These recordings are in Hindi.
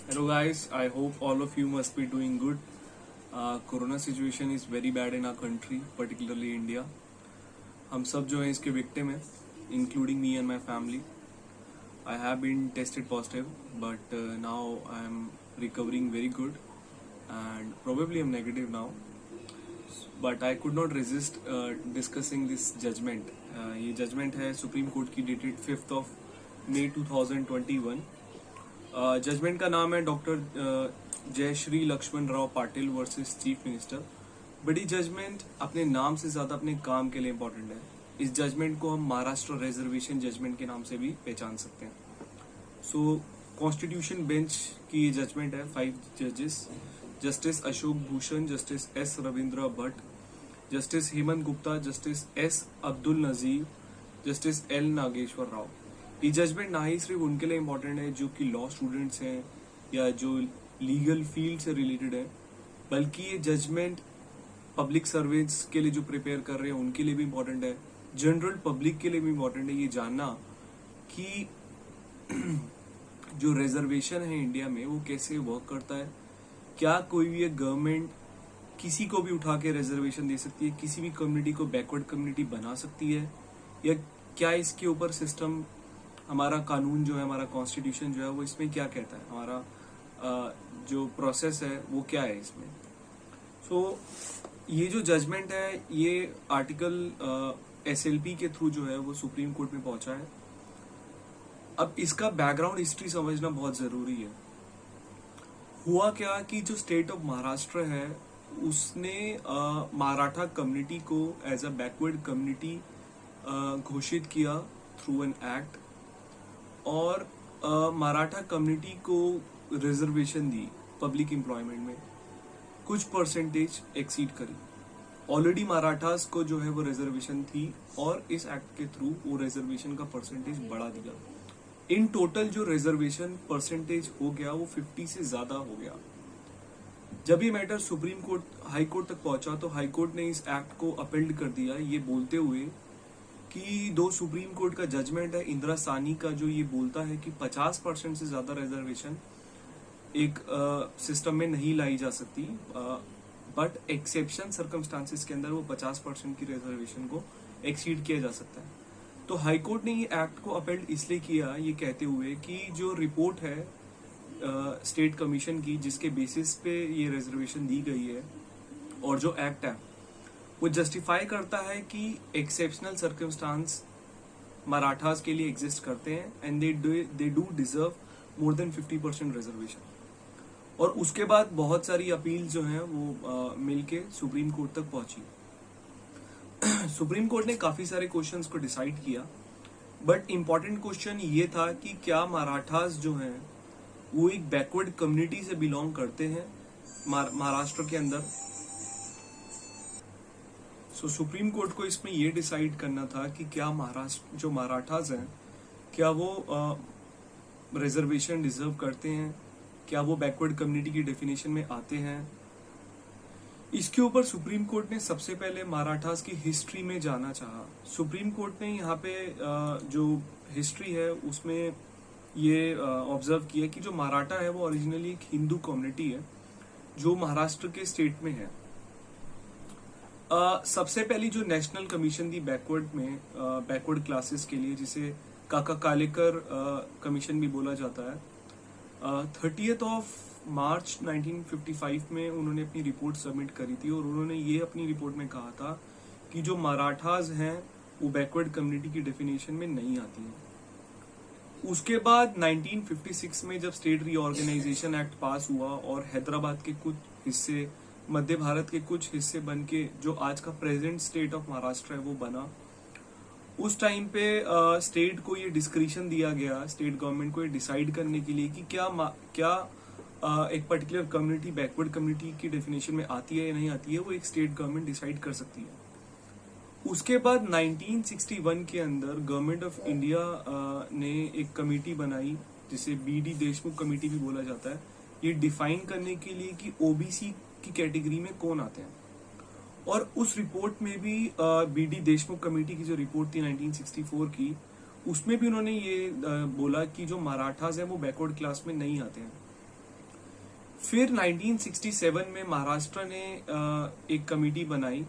Hello guys, I hope all of you must be doing good. Corona situation is very bad in our country, particularly India. हम सब जो हैं इसके victim हैं, including me and my family. I have been tested positive, but now I am recovering very good and probably I'm negative now. But I could not resist discussing this judgment. ये judgment है Supreme Court की dated 5th of May 2021. Judgement का नाम है doctor Jayashree Laxman Rao Patil versus chief minister. बड़ी जजमेंट अपने नाम से ज्यादा अपने काम के लिए इम्पोर्टेंट है। इस जजमेंट को हम महाराष्ट्र रिजर्वेशन जजमेंट के नाम से भी पहचान सकते हैं। सो कॉन्स्टिट्यूशन बेंच की ये जजमेंट है। 5 जजेस, justice Ashok Bhushan, justice S Ravindra Bhat, justice Hemant Gupta, justice S Abdul Nazeer, justice L Nageswara Rao. ये जजमेंट ना ही सिर्फ उनके लिए इम्पोर्टेंट है जो कि लॉ स्टूडेंट्स हैं या जो लीगल फील्ड से रिलेटेड है, बल्कि ये जजमेंट पब्लिक सर्वेंट्स के लिए जो प्रिपेयर कर रहे हैं उनके लिए भी इम्पोर्टेंट है। जनरल पब्लिक के लिए भी इम्पोर्टेंट है ये जानना कि जो रिजर्वेशन है इंडिया में वो कैसे वर्क करता है। क्या कोई भी एक गवर्नमेंट किसी को भी उठा के रिजर्वेशन दे सकती है, किसी भी कम्युनिटी को बैकवर्ड कम्युनिटी बना सकती है, या क्या इसके ऊपर सिस्टम, हमारा कानून जो है, हमारा कॉन्स्टिट्यूशन जो है वो इसमें क्या कहता है, हमारा जो प्रोसेस है वो क्या है इसमें। सो ये जो जजमेंट है ये आर्टिकल SLP के थ्रू जो है वो सुप्रीम कोर्ट में पहुंचा है। अब इसका बैकग्राउंड हिस्ट्री समझना बहुत जरूरी है। हुआ क्या कि जो स्टेट ऑफ महाराष्ट्र है उसने मराठा कम्युनिटी को एज अ बैकवर्ड कम्युनिटी घोषित किया थ्रू एन एक्ट, और मराठा कम्युनिटी को रिजर्वेशन दी पब्लिक एम्प्लॉयमेंट में, कुछ परसेंटेज एक्सीड करी। ऑलरेडी मराठास को जो है वो रिजर्वेशन थी और इस एक्ट के थ्रू वो रिजर्वेशन का परसेंटेज बढ़ा दिया। इन टोटल जो रिजर्वेशन परसेंटेज हो गया वो 50 से ज्यादा हो गया। जब ये matter supreme court, high court तक पहुंचा तो हाई कोर्ट ने इस एक्ट को अपील्ड कर दिया, ये बोलते हुए कि दो सुप्रीम कोर्ट का जजमेंट है इंदिरा सानी का जो ये बोलता है कि 50% से ज्यादा रिजर्वेशन एक सिस्टम में नहीं लाई जा सकती, बट एक्सेप्शन सर्कमस्टांसेस के अंदर वो 50% की रिजर्वेशन को एक्सीड किया जा सकता है। तो हाई कोर्ट ने ये एक्ट को अपील्ड इसलिए किया, ये कहते हुए कि जो रिपोर्ट है स्टेट कमीशन की जिसके बेसिस पे ये रिजर्वेशन दी गई है और जो एक्ट है वो जस्टिफाई करता है कि एक्सेप्शनल सर्कमस्टांस मराठास के लिए एग्जिस्ट करते हैं and they do deserve more than 50% reservation. और उसके बाद बहुत सारी अपील जो हैं वो मिलके सुप्रीम कोर्ट तक पहुंची। सुप्रीम कोर्ट ने काफी सारे क्वेश्चंस को डिसाइड किया, बट इम्पोर्टेंट क्वेश्चन ये था कि क्या मराठास जो हैं वो एक बैकवर्ड कम्युनिटी से बिलोंग करते हैं महाराष्ट्र के अंदर। सो सुप्रीम कोर्ट को इसमें ये डिसाइड करना था कि क्या महाराष्ट्र जो मराठास हैं क्या वो रिजर्वेशन डिजर्व करते हैं, क्या वो बैकवर्ड कम्युनिटी की डेफिनेशन में आते हैं। इसके ऊपर सुप्रीम कोर्ट ने सबसे पहले मराठास की हिस्ट्री में जाना चाहा। सुप्रीम कोर्ट ने यहाँ पे जो हिस्ट्री है उसमें ये ऑब्जर्व किया कि जो मराठा है वो ओरिजिनली एक हिंदू कम्युनिटी है जो महाराष्ट्र के स्टेट में है। सबसे पहली जो नेशनल कमीशन थी बैकवर्ड में, बैकवर्ड क्लासेस के लिए, जिसे काका कालेकर कमीशन भी बोला जाता है, 30th of March 1955 में उन्होंने अपनी रिपोर्ट सबमिट करी थी और उन्होंने ये अपनी रिपोर्ट में कहा था कि जो मराठास हैं वो बैकवर्ड कम्युनिटी की डेफिनेशन में नहीं आती हैं। उसके बाद 1956 में जब स्टेट रीऑर्गेनाइजेशन एक्ट पास हुआ और हैदराबाद के कुछ हिस्से, मध्य भारत के कुछ हिस्से बन के जो आज का प्रेजेंट स्टेट ऑफ महाराष्ट्र है वो बना, उस टाइम पे स्टेट को ये डिस्क्रिशन दिया गया, स्टेट गवर्नमेंट को ये डिसाइड करने के लिए कि क्या एक पर्टिकुलर कम्युनिटी बैकवर्ड कम्युनिटी की डेफिनेशन में आती है या नहीं आती है, वो एक स्टेट गवर्नमेंट डिसाइड कर सकती है। उसके बाद 1961 के अंदर गवर्नमेंट ऑफ इंडिया ने एक कमेटी बनाई जिसे BD देशमुख कमेटी भी बोला जाता है, ये डिफाइन करने के लिए कि OBC की कैटेगरी में कौन आते हैं। और उस रिपोर्ट में भी BD देशमुख कमेटी की जो रिपोर्ट थी 1964 की, उसमें भी उन्होंने ये बोला कि जो मराठास हैं वो बैकवर्ड क्लास में नहीं आते हैं। फिर 1967 में महाराष्ट्र ने एक कमेटी बनाई।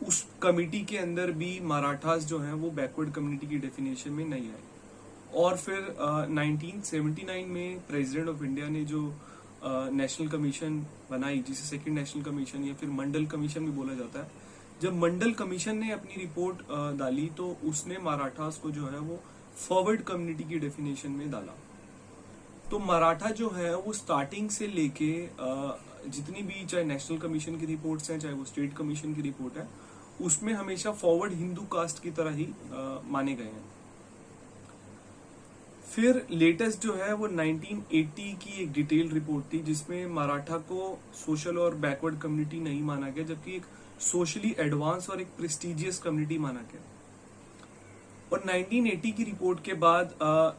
उस कमेटी के अंदर भी मराठास जो हैं वो बैकवर्ड कम्युनिटी की डेफिनेशन में नहीं आए। और फिर 1979 में प्रेसिडेंट ऑफ इंडिया ने जो नेशनल कमीशन बनाई, जिसे सेकंड नेशनल कमीशन या फिर मंडल कमीशन भी बोला जाता है, जब मंडल कमीशन ने अपनी रिपोर्ट डाली तो उसने मराठास को जो है वो फॉरवर्ड कम्युनिटी की डेफिनेशन में डाला। तो मराठा जो है वो स्टार्टिंग से लेके जितनी भी, चाहे नेशनल कमीशन की रिपोर्ट्स हैं चाहे वो स्टेट कमीशन की रिपोर्ट है, उसमें हमेशा फॉरवर्ड हिंदू कास्ट की तरह ही माने गए हैं। फिर लेटेस्ट जो है वो 1980 की एक डिटेल रिपोर्ट थी जिसमें मराठा को सोशल और बैकवर्ड कम्युनिटी नहीं माना गया, जबकि एक सोशली एडवांस और एक प्रेस्टिजियस कम्युनिटी माना गया। और 1980 की रिपोर्ट के बाद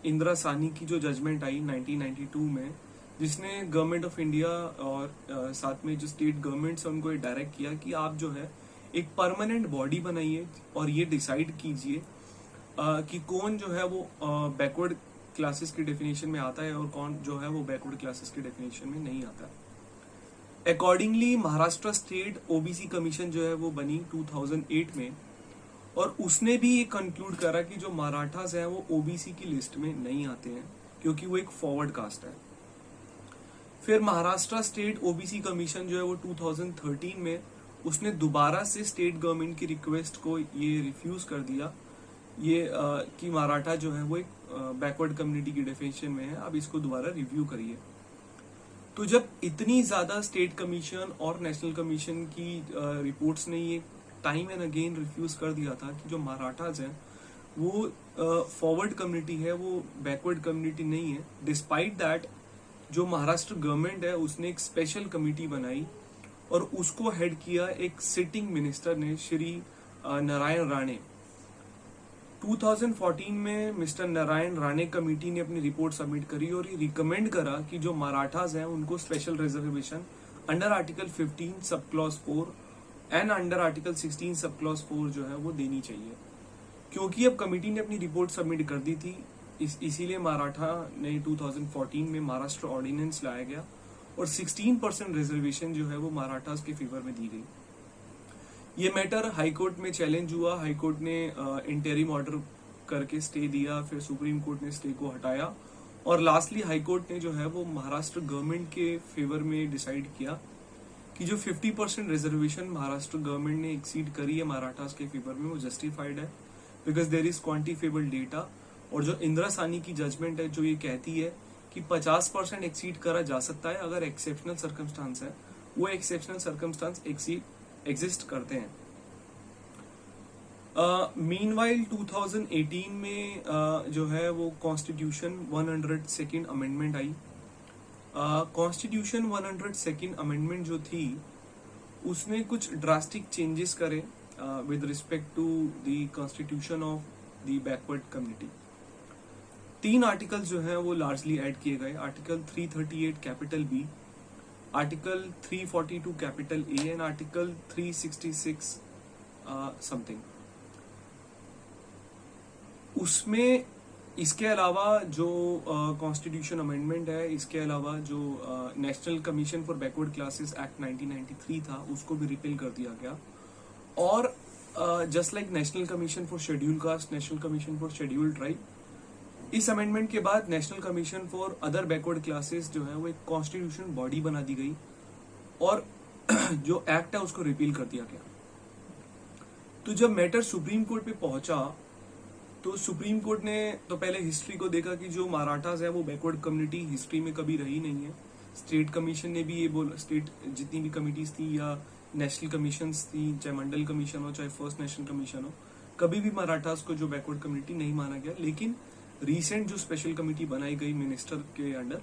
इंदिरा साहनी की जो जजमेंट आई 1992 में, जिसने गवर्नमेंट ऑफ इंडिया और साथ में जो स्टेट गवर्नमेंट्स है उनको डायरेक्ट किया कि आप जो है एक परमानेंट बॉडी बनाइए और ये डिसाइड कीजिए कि कौन जो है वो बैकवर्ड क्लासेस की डेफिनेशन में आता है और कौन जो है वो बैकवर्ड क्लासेस की डेफिनेशन में नहीं आता है। Accordingly Maharashtra state OBC commission जो है वो बनी 2008 में, और उसने भी ये कंक्लूड करा कि जो मराठास हैं वो ओबीसी की लिस्ट में नहीं आते हैं क्योंकि वो एक फॉरवर्ड कास्ट है। फिर महाराष्ट्र स्टेट ओबीसी कमीशन जो है वो 2013 में उसने दोबारा से स्टेट गवर्नमेंट की रिक्वेस्ट को ये रिफ्यूज कर दिया ये कि मराठा जो है वो एक बैकवर्ड कम्युनिटी की डेफिनेशन में है, अब इसको दोबारा रिव्यू करिए। तो जब इतनी ज्यादा स्टेट कमीशन और नेशनल कमीशन की रिपोर्ट्स ने ये टाइम एंड अगेन रिफ्यूज कर दिया था कि जो मराठास हैं वो फॉरवर्ड कम्युनिटी है, वो बैकवर्ड कम्युनिटी नहीं है, डिस्पाइट दैट जो महाराष्ट्र गवर्नमेंट है उसने एक स्पेशल कमेटी बनाई और उसको हेड किया एक सिटिंग मिनिस्टर ने, श्री नारायण राणे। 2014 में मिस्टर नारायण राणे कमेटी ने अपनी रिपोर्ट सबमिट करी और ये रिकमेंड करा कि जो मराठास हैं उनको special reservation under article 15 sub clause 4 and under article 16 sub clause 4 जो है वो देनी चाहिए। क्योंकि अब कमेटी ने अपनी रिपोर्ट सबमिट कर दी थी, इसीलिए मराठा ने 2014 में महाराष्ट्र ऑर्डिनेंस लाया गया और 16% रिजर्वेशन जो है वो मराठास के फेवर में दी गई। ये मैटर हाई कोर्ट में चैलेंज हुआ, हाई कोर्ट ने इंटरिम ऑर्डर करके स्टे दिया, फिर सुप्रीम कोर्ट ने स्टे को हटाया और लास्टली हाई कोर्ट ने जो है वो महाराष्ट्र गवर्नमेंट के फेवर में डिसाइड किया कि जो 50% रिजर्वेशन महाराष्ट्र गवर्नमेंट ने एक्सीड करी है मराठास के फेवर में वो जस्टिफाइड है, बिकॉज देयर इज क्वांटिफिकेबल डेटा। और जो इंदिरा साहनी की जजमेंट है जो ये कहती है कि 50% एक्सीड करा जा सकता है अगर एक्सेप्शनल सर्कमस्टांस है, वो एक्सेप्शनल सर्कमस्टांस एग्जिस्ट करते हैं। मीनवाइल 2018 में जो है वो कॉन्स्टिट्यूशन 102nd अमेंडमेंट आई। कॉन्स्टिट्यूशन 102nd अमेंडमेंट जो थी उसने कुछ ड्रास्टिक चेंजेस करे with respect to the constitution of the backward community. 3 articles जो है वो लार्जली ऐड किए गए, article 338 capital B, article 342 capital A and article 366 something. उसमें इसके अलावा जो कॉन्स्टिट्यूशन अमेंडमेंट है, इसके अलावा जो national commission for backward classes act 1993 था उसको भी रिपेल कर दिया गया। और just like national commission for schedule caste, national commission for schedule tribe, इस अमेंडमेंट के बाद national commission for other backward classes जो है वो एक कॉन्स्टिट्यूशन बॉडी बना दी गई और जो एक्ट है उसको रिपील कर दिया गया। तो जब मैटर सुप्रीम कोर्ट पे पहुंचा तो सुप्रीम कोर्ट ने तो पहले हिस्ट्री को देखा कि जो मराठास है वो बैकवर्ड कम्युनिटी हिस्ट्री में कभी रही नहीं है। स्टेट कमीशन ने भी ये बोला, स्टेट जितनी भी कमिटीज थी या नेशनल कमीशंस थी, चाहे मंडल कमीशन हो चाहे फर्स्ट नेशनल कमीशन हो, कभी भी मराठास को जो बैकवर्ड कम्युनिटी नहीं माना गया। लेकिन रिसेंट जो स्पेशल कमेटी बनाई गई मिनिस्टर के अंडर,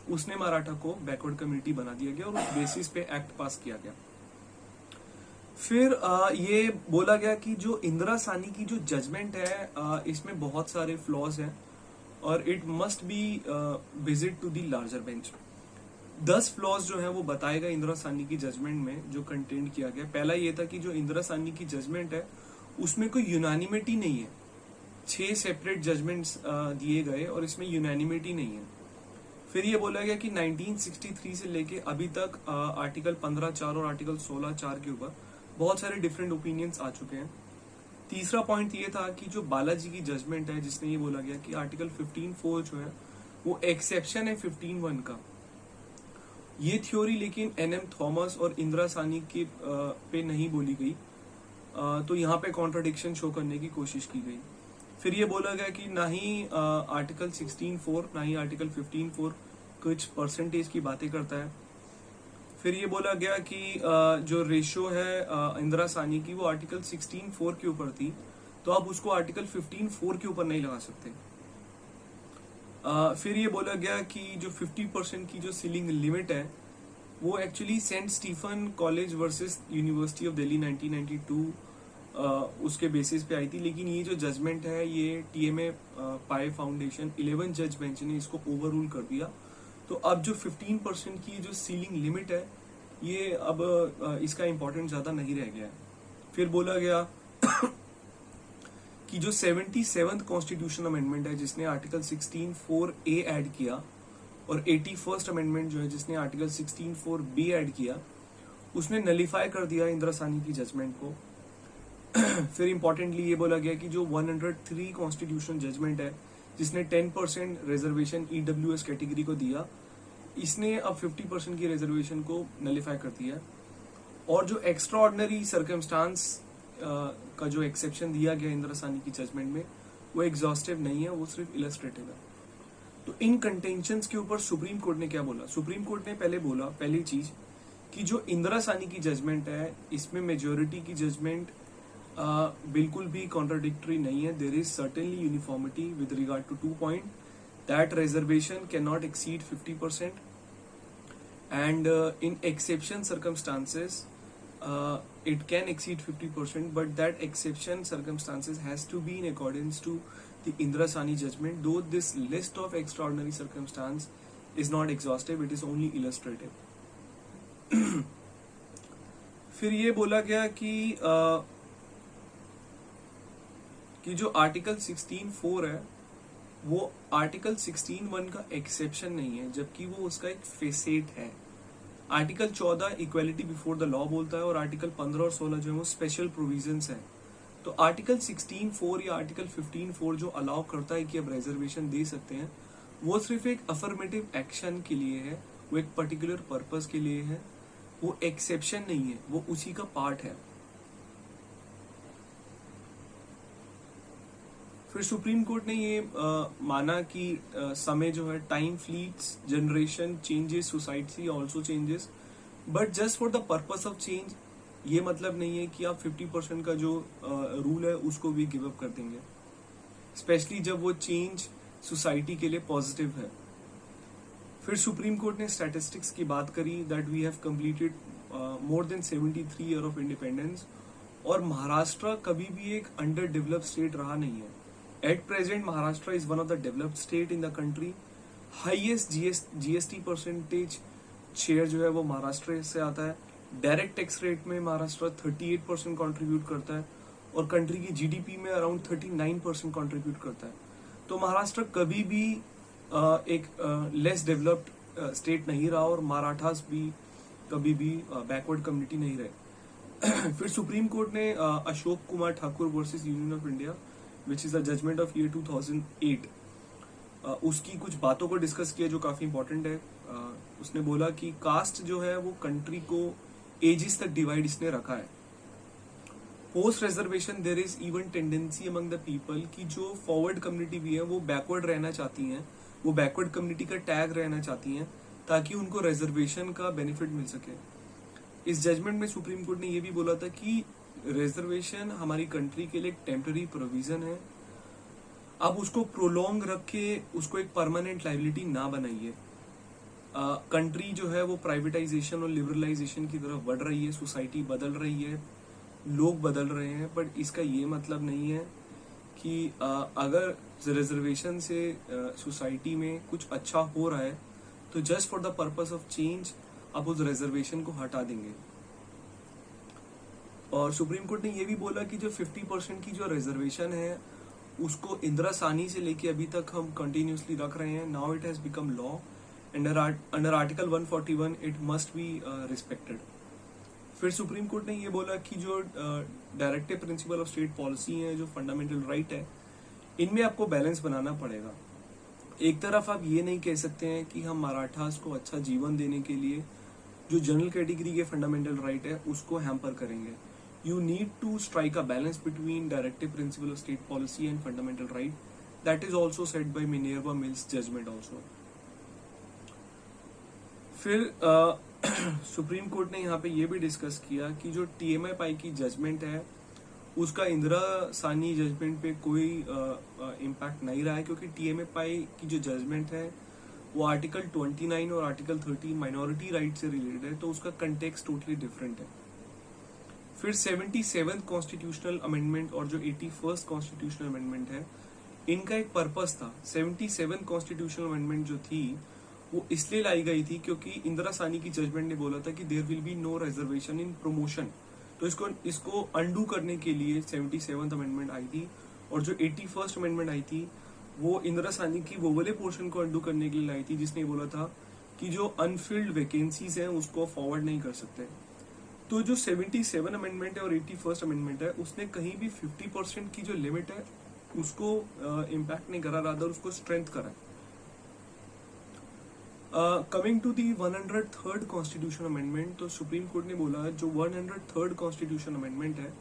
उसने मराठा को बैकवर्ड कम्युनिटी बना दिया गया और उस बेसिस पे एक्ट पास किया गया। फिर ये बोला गया कि जो इंदिरा साहनी की जो जजमेंट है इसमें बहुत सारे फ्लॉज हैं और it must be visit to the larger bench. 10 flaws जो है वो बताए गए इंदिरा साहनी की जजमेंट में जो कंटेंट किया गया। पहला ये था कि जो इंदिरा साहनी की जजमेंट है उसमें कोई यूनानिमिटी नहीं है। 6 सेपरेट जजमेंट्स दिए गए और इसमें यूनानिमिटी नहीं है। फिर ये बोला गया कि 1963 से लेके अभी तक आर्टिकल 15(4) और आर्टिकल 16(4) के ऊपर बहुत सारे डिफरेंट ओपिनियंस आ चुके हैं। तीसरा पॉइंट ये था कि जो बालाजी की जजमेंट है जिसने ये बोला गया कि आर्टिकल 15(4) जो है वो एक्सेप्शन है 15(1) का। ये थ्योरी लेकिन एनएम थॉमस और इंदिरा सानी के पे नहीं बोली गई, तो यहाँ पे कॉन्ट्रडिक्शन शो करने की कोशिश की गई। फिर ये बोला गया कि ना ही आर्टिकल 16(4) ना ही आर्टिकल 15(4) कुछ परसेंटेज की बातें करता है। फिर ये बोला गया कि जो रेशो है इंदिरा सानी की वो आर्टिकल 16(4) के ऊपर थी, तो आप उसको आर्टिकल 15(4) के ऊपर नहीं लगा सकते। फिर ये बोला गया कि जो 50% की जो सीलिंग लिमिट है वो actually Saint Stephen College versus University of Delhi 1992 उसके बेसिस पे आई थी, लेकिन ये जो जजमेंट है ये टीएमए पाई फाउंडेशन 11 जज बेंच ने इसको ओवररूल कर दिया। तो अब जो 15% की जो सीलिंग लिमिट है ये अब इसका इम्पोर्टेंट ज्यादा नहीं रह गया है। फिर बोला गया कि जो 77th कॉन्स्टिट्यूशन अमेंडमेंट है जिसने आर्टिकल 16(4)A ऐड किया और 81st अमेंडमेंट जो है जिसने आर्टिकल 16(4)B ऐड किया, उसने नलीफाई कर दिया इंदिरा सानी की जजमेंट को। फिर इंपॉर्टेंटली ये बोला गया कि जो 103 कॉन्स्टिट्यूशन जजमेंट है जिसने 10% रिजर्वेशन ईडब्ल्यूएस कैटेगरी को दिया, इसने अब 50% की रिजर्वेशन को नलीफाई कर दिया। और जो एक्स्ट्रा ऑर्डिनरी सर्कमस्टांस का जो एक्सेप्शन दिया गया इंदिरा सानी की जजमेंट में वो एग्जॉस्टिव नहीं है, वो सिर्फ इलस्ट्रेटिव है। तो इन कंटेंशंस के ऊपर सुप्रीम कोर्ट ने क्या बोला? सुप्रीम कोर्ट ने पहले बोला, पहली चीज कि जो इंदिरा सानी की जजमेंट है इसमें मेजोरिटी की जजमेंट बिल्कुल भी कॉन्ट्राडिक्टरी नहीं है। There is certainly uniformity with regard to 2 point that reservation can not exceed 50% and in exception circumstances it can exceed 50%, but that exception circumstances has to be in accordance to the Indira Sani judgment, though this list of extraordinary circumstance is not exhaustive, it is only illustrative. फिर ये बोला गया कि जो आर्टिकल 16(4) है वो आर्टिकल 16(1) का एक्सेप्शन नहीं है, जबकि वो उसका एक फेसेट है। Article 14 equality before the law बोलता है और आर्टिकल 15 और 16 जो है वो स्पेशल प्रोविजंस है। तो आर्टिकल 16(4) या आर्टिकल 15(4) जो अलाउ करता है कि अब रिजर्वेशन दे सकते हैं, वो सिर्फ एक अफर्मेटिव एक्शन के लिए है, वो एक पर्टिकुलर पर्पस के लिए है, वो एक्सेप्शन नहीं है, वो उसी का पार्ट है। फिर सुप्रीम कोर्ट ने ये माना कि समय जो है time fleets, generation changes, society also changes, but just for the purpose of change. ये मतलब नहीं है कि आप 50% का जो रूल है उसको भी गिव अप कर देंगे, स्पेशली जब वो चेंज सोसाइटी के लिए पॉजिटिव है। फिर सुप्रीम कोर्ट ने स्टैटिस्टिक्स की बात करी that we have completed more than 73 year of independence, और महाराष्ट्र कभी भी एक अंडर डेवलप्ड स्टेट रहा नहीं है। At present, Maharashtra is one of the developed state in the country. Highest GST percentage share जो है वो महाराष्ट्र से आता है। डायरेक्ट टैक्स रेट में महाराष्ट्र 38% कंट्रीब्यूट करता है और कंट्री की जीडीपी में अराउंड 39% कंट्रीब्यूट करता है। तो महाराष्ट्र कभी भी एक लेस डेवलप्ड स्टेट नहीं रहा और मराठास भी कभी भी बैकवर्ड कम्युनिटी नहीं रहे। फिर सुप्रीम कोर्ट ने Ashok Kumar Thakur versus Union of India which is the judgement of year 2008 उसकी कुछ बातों को डिस्कस किया जो काफी इंपॉर्टेंट है। उसने बोला कि कास्ट जो है वो कंट्री को एजिस तक डिवाइड इसने रखा है। Post reservation there is even tendency among the people कि जो फॉरवर्ड कम्युनिटी भी है वो बैकवर्ड रहना चाहती हैं, वो बैकवर्ड कम्युनिटी का टैग रहना चाहती हैं ताकि उनको रिजर्वेशन का बेनिफिट मिल सके। इस जजमेंट में सुप्रीम कोर्ट ने ये भी बोला था कि रिजर्वेशन हमारी कंट्री के लिए एक टेम्पररी प्रोविजन है, अब उसको प्रोलॉन्ग रख के उसको एक परमानेंट लाइबिलिटी ना बनाइए। कंट्री जो है वो प्राइवेटाइजेशन और लिबरलाइजेशन की तरफ बढ़ रही है, सोसाइटी बदल रही है, लोग बदल रहे हैं, बट इसका ये मतलब नहीं है कि अगर रिजर्वेशन से सोसाइटी में कुछ अच्छा हो रहा है तो just for the purpose of change आप उस रिजर्वेशन को हटा देंगे। और सुप्रीम कोर्ट ने ये भी बोला कि जो 50% की जो रिजर्वेशन है उसको इंदिरा सानी से लेके अभी तक हम कंटिन्यूसली रख रहे हैं। Now it has become law under article 141 it must be respected. फिर सुप्रीम कोर्ट ने ये बोला कि जो directive principle of state policy है, जो फंडामेंटल राइट है, इनमें आपको बैलेंस बनाना पड़ेगा। एक तरफ आप ये नहीं कह सकते हैं कि हम मराठास को अच्छा जीवन देने के लिए जो जनरल कैटेगरी के फंडामेंटल राइट है उसको हैम्पर करेंगे। You need to strike a balance between directive principle of state policy and fundamental right. That is also set by Minerva Mills judgement also. फिर सुप्रीम कोर्ट ने यहाँ पे ये भी डिस्कस किया कि जो TMI की जजमेंट है उसका इंदिरा सानी जजमेंट पे कोई इम्पैक्ट नहीं रहा है, क्योंकि TMI की जो जजमेंट है वो आर्टिकल 29 और आर्टिकल 13 माइनॉरिटी राइट से रिलेटेड है, तो उसका कंटेक्स्ट टोटली डिफरेंट है। फिर 77th कॉन्स्टिट्यूशनल अमेंडमेंट और जो 81st कॉन्स्टिट्यूशनल अमेंडमेंट है, इनका एक पर्पस था। 77th कॉन्स्टिट्यूशनल अमेंडमेंट जो थी वो इसलिए लाई गई थी क्योंकि इंदिरा सानी की जजमेंट ने बोला था कि there will be no reservation in promotion, तो इसको अंडू करने के लिए 77th अमेंडमेंट आई थी। और जो 81st अमेंडमेंट आई थी वो इंदिरा सानी की वो वाले पोर्शन को अंडू करने के लिए लाई थी जिसने बोला था कि जो अनफिल्ड वैकेंसीज हैं उसको फॉरवर्ड नहीं कर सकते। तो जो 77 अमेंडमेंट है और 81st अमेंडमेंट है उसने कहीं भी 50% की जो लिमिट है उसको इम्पैक्ट नहीं करा, रादर उसको स्ट्रेंथ करा। Coming to the 103rd constitution amendment, तो सुप्रीम कोर्ट ने बोला जो 103rd कॉन्स्टिट्यूशन अमेंडमेंट है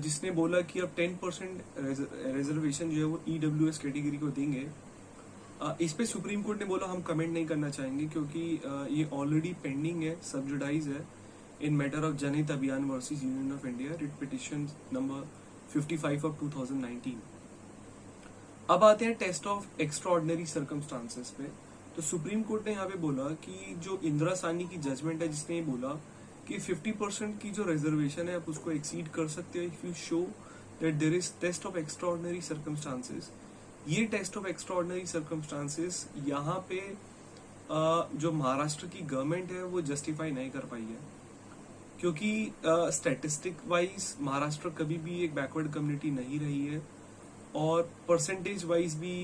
जिसने बोला कि अब 10% रिजर्वेशन जो है वो EWS कैटेगरी को देंगे, इस पे सुप्रीम कोर्ट ने बोला हम कमेंट नहीं करना चाहेंगे क्योंकि ये ऑलरेडी पेंडिंग है, सब्जुडाइज है इन मैटर ऑफ जनहित अभियान versus Union of India, writ petition number 55 of 2019। अब आते हैं टेस्ट ऑफ एक्स्ट्राऑर्डिनरी सर्कमस्टांसेस पे। तो सुप्रीम कोर्ट ने यहाँ पे बोला कि जो इंदिरा सानी की जजमेंट है जिसने ये बोला कि 50% की जो रिजर्वेशन है आप उसको एक्सीड कर सकते हो if you show that there is test of extraordinary circumstances. ये टेस्ट ऑफ एक्स्ट्राऑर्डिनरी सर्कमस्टांसेस यहाँ पे जो महाराष्ट्र की गवर्नमेंट है वो जस्टिफाई नहीं कर पाई है, क्योंकि स्टैटिस्टिक वाइज महाराष्ट्र कभी भी एक बैकवर्ड कम्युनिटी नहीं रही है और परसेंटेज वाइज भी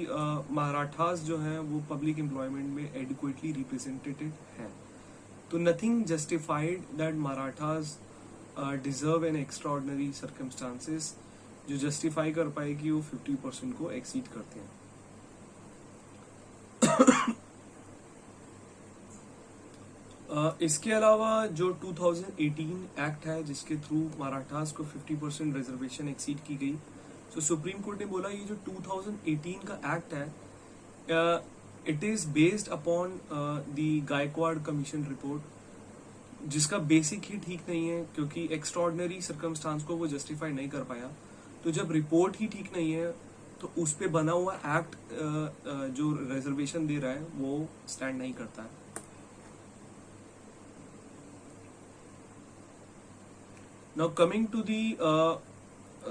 मराठास जो हैं वो पब्लिक एम्प्लॉयमेंट में एडिक्वेटली रिप्रेजेंटेटेड हैं। तो nothing justified that Marathas deserve N extraordinary circumstances जो जस्टिफाई कर पाए कि वो 50% को एक्सीड करते हैं। इसके अलावा जो 2018 एक्ट है जिसके थ्रू मराठास को 50% रिजर्वेशन एक्सीड की गई, तो सुप्रीम कोर्ट ने बोला ये जो 2018 का एक्ट है it is based upon the Gaikwad commission report, जिसका बेसिक ही ठीक नहीं है क्योंकि एक्स्ट्राऑर्डिनरी सर्कमस्टांस को वो जस्टिफाई नहीं कर पाया। तो जब रिपोर्ट ही ठीक नहीं है तो उस पे बना हुआ एक्ट जो रिजर्वेशन दे रहा है वो स्टैंड नहीं करता है। Now coming to the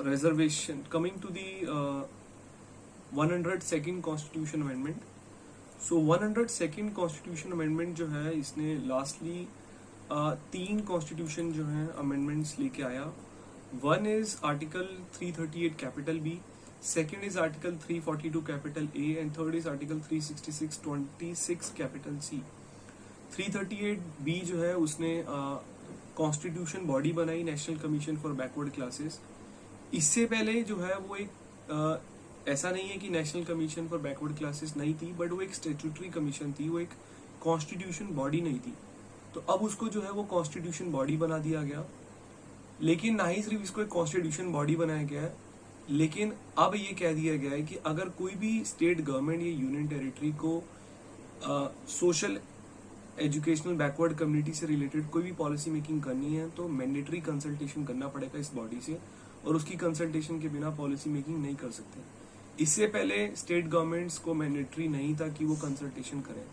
reservation, coming to the 102nd constitution amendment. So 102nd constitution amendment जो है इसने लास्टली 3 constitution जो है amendments लेके आया। One is article 338 capital B, second is article 342 capital A and third is article 366(26) capital C। 338 B जो है उसने constitution body बनाई national commission for backward classes. इससे पहले जो है वो एक ऐसा नहीं है कि national commission for backward classes नहीं थी, बट वो एक स्टैट्यूटरी कमीशन थी, वो एक कॉन्स्टिट्यूशन बॉडी नहीं थी। तो अब उसको जो है वो कॉन्स्टिट्यूशन बॉडी बना दिया गया। लेकिन ना ही सिर्फ इसको एक कॉन्स्टिट्यूशन बॉडी बनाया गया है, लेकिन अब ये कह दिया गया है कि अगर कोई भी स्टेट गवर्नमेंट या यूनियन टेरिटरी को सोशल एजुकेशनल बैकवर्ड कम्युनिटी से रिलेटेड कोई भी पॉलिसी मेकिंग करनी है तो मैंडेटरी कंसल्टेशन करना पड़ेगा इस बॉडी से, और उसकी कंसल्टेशन के बिना पॉलिसी मेकिंग नहीं कर सकते। इससे पहले स्टेट गवर्नमेंट्स को मैंडेटरी नहीं था कि वो कंसल्टेशन करें।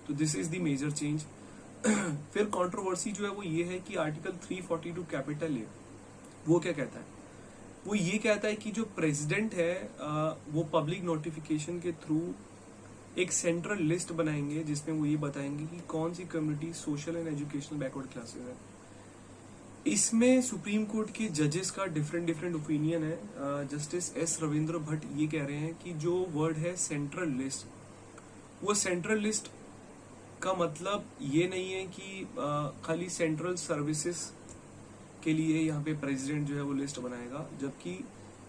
तो this is the major change. फिर कंट्रोवर्सी जो है वो ये है कि आर्टिकल 342 कैपिटल ए वो क्या कहता है, वो ये कहता है कि जो प्रेसिडेंट है वो पब्लिक नोटिफिकेशन के थ्रू एक सेंट्रल लिस्ट बनाएंगे जिसमें वो ये बताएंगे कि कौन सी community social and educational backward classes है। इसमें सुप्रीम कोर्ट के जजेस का डिफरेंट ओपिनियन है। जस्टिस एस रविंद्र भट्ट ये कह रहे हैं कि जो वर्ड है सेंट्रल लिस्ट, वो सेंट्रल लिस्ट का मतलब ये नहीं है कि खाली सेंट्रल सर्विसेज के लिए यहाँ पे प्रेसिडेंट जो है वो लिस्ट बनाएगा, जबकि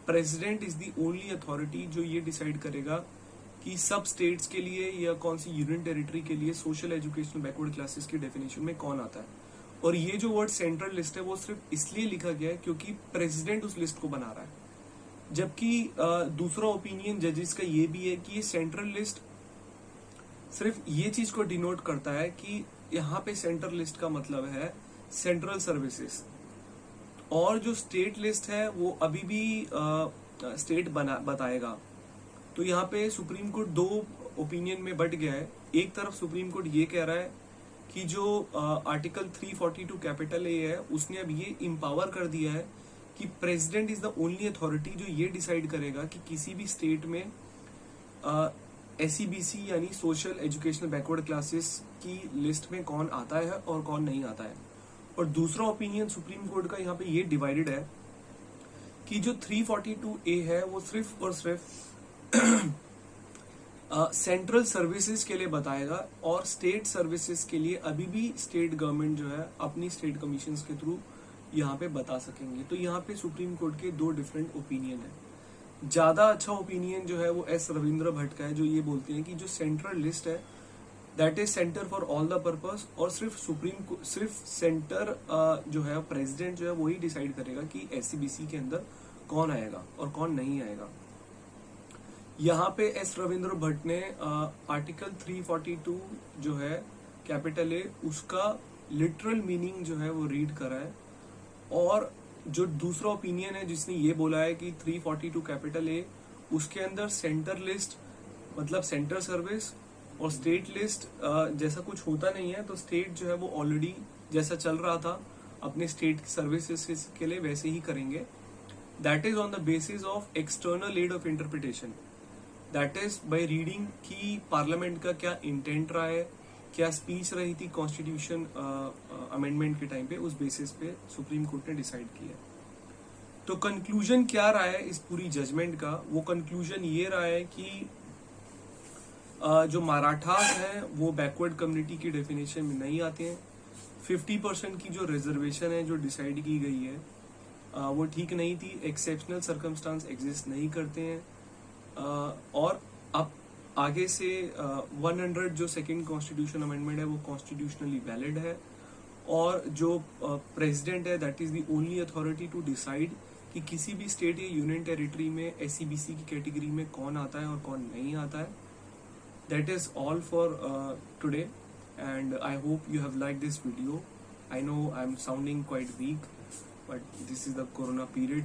president is the only authority जो ये डिसाइड करेगा कि सब स्टेट्स के लिए या कौन सी यूनियन टेरिटरी के लिए सोशल एजुकेशनल बैकवर्ड क्लासेस की डेफिनेशन में कौन आता है। और ये जो वर्ड सेंट्रल लिस्ट है वो सिर्फ इसलिए लिखा गया है क्योंकि प्रेसिडेंट उस लिस्ट को बना रहा है, जबकि दूसरा ओपिनियन जजेस का ये भी है कि ये सेंट्रल लिस्ट सिर्फ ये चीज को डिनोट करता है कि यहाँ पे सेंट्रल लिस्ट का मतलब है सेंट्रल सर्विसेज, और जो स्टेट लिस्ट है वो अभी भी स्टेट बताएगा। तो यहाँ पे सुप्रीम कोर्ट दो ओपिनियन में बट गया है। एक तरफ सुप्रीम कोर्ट ये कह रहा है कि जो आर्टिकल 342 कैपिटल ए है उसने अब ये इम्पावर कर दिया है कि president is the only authority जो ये डिसाइड करेगा कि किसी भी स्टेट में SEBC यानी सोशल एजुकेशनल बैकवर्ड क्लासेस की लिस्ट में कौन आता है और कौन नहीं आता है। और दूसरा ओपिनियन सुप्रीम कोर्ट का यहाँ पे ये डिवाइडेड है कि जो 342A है वो सिर्फ और सिर्फ सेंट्रल सर्विसेज के लिए बताएगा, और स्टेट सर्विसेज के लिए अभी भी स्टेट गवर्नमेंट जो है अपनी स्टेट कमीशंस के थ्रू यहाँ पे बता सकेंगे। तो यहाँ पे सुप्रीम कोर्ट के दो डिफरेंट ओपिनियन है। ज्यादा अच्छा ओपिनियन जो है वो S रविंद्र भट्ट का है, जो ये बोलते हैं कि जो सेंट्रल लिस्ट है that is centre for all the purpose, और सिर्फ सेंटर जो है प्रेसिडेंट जो है वही डिसाइड करेगा कि SEBC के अंदर कौन आएगा और कौन नहीं आएगा। यहाँ पे S रविंद्र भट्ट ने आर्टिकल 342 जो है कैपिटल ए उसका लिटरल मीनिंग जो है वो रीड करा है, और जो दूसरा ओपिनियन है जिसने ये बोला है कि 342 कैपिटल ए उसके अंदर सेंटर लिस्ट मतलब सेंटर सर्विस और स्टेट लिस्ट जैसा कुछ होता नहीं है। तो स्टेट जो है वो ऑलरेडी जैसा चल रहा था अपने स्टेट सर्विसेज के लिए वैसे ही करेंगे। That is on the basis of external aid of interpretation, that is by reading कि पार्लियामेंट का क्या इंटेंट रहा है, क्या स्पीच रही थी कॉन्स्टिट्यूशन अमेंडमेंट के टाइम पे, उस बेसिस पे सुप्रीम कोर्ट ने डिसाइड किया। तो कंक्लूजन क्या रहा है इस पूरी जजमेंट का? वो कंक्लूजन ये रहा है कि जो मराठास हैं वो बैकवर्ड कम्युनिटी की डेफिनेशन में नहीं आते हैं। 50% की जो रिजर्वेशन है जो डिसाइड की गई है वो ठीक नहीं थी, एक्सेप्शनल सर्कमस्टांस एग्जिस्ट नहीं करते हैं, और अब आगे से 100 जो सेकंड कॉन्स्टिट्यूशन अमेंडमेंट है वो कॉन्स्टिट्यूशनली वैलिड है, और जो प्रेसिडेंट है that is the only authority to decide कि किसी भी स्टेट या यूनियन टेरिटरी में SEBC की कैटेगरी में कौन आता है और कौन नहीं आता है। That is all for today, and I hope you have liked this video. I know I'm sounding quite weak, but this is the corona period.